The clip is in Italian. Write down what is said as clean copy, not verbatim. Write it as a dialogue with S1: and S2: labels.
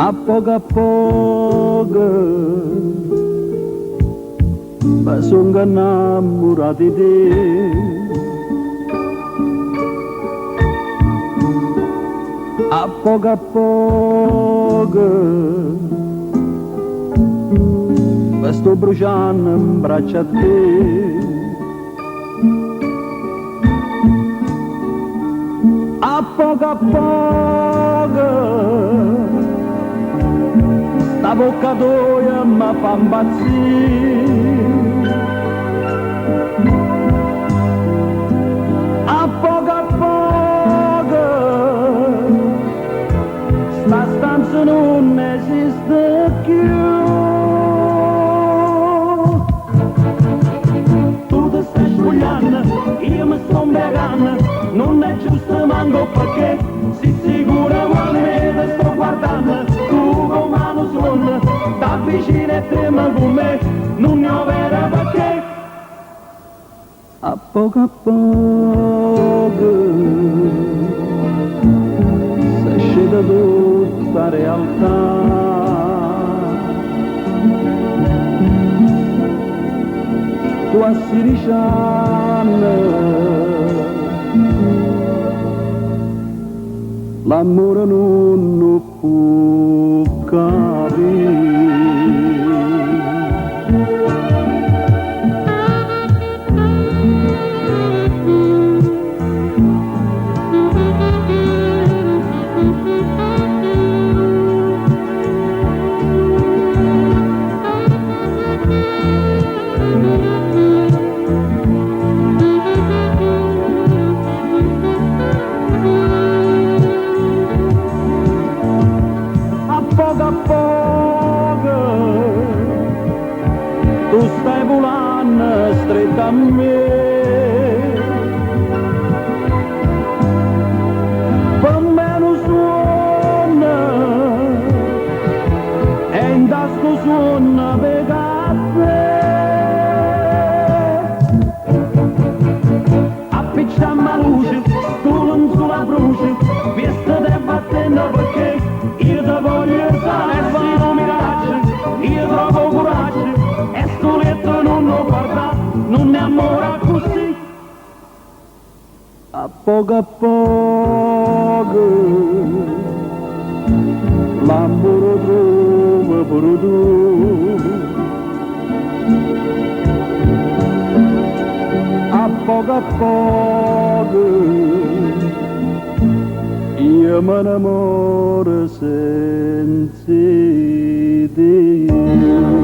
S1: a poco ma sono innamorato di te. A poco ma sto bruciando in braccio a te. A poco sta bocca tua mi fa impazzire. A poco sta stanza non esiste più. Tu ti stai spogliando, io mi sto imbriagando, non è giusto manco perché si sicura quando me sto guardando. Tu con mano suona, sta vicino e trema con me, non ne ho vera perché. A poco si scende tutta realtà. Tu a 16 anni l'amore non può capire. A poco tu stai volando stretta a me, per me non suona e in tasco suona per te. Appicciamo la luce, tu non sulla bruci, vista te battendo perché io ti voglio stare, e se non mi lasci, io trovo coraggio, e sto letto non lo guarda, non ne amora così. A poco l'amore trova pure tu. A poco io me ne muore senza te.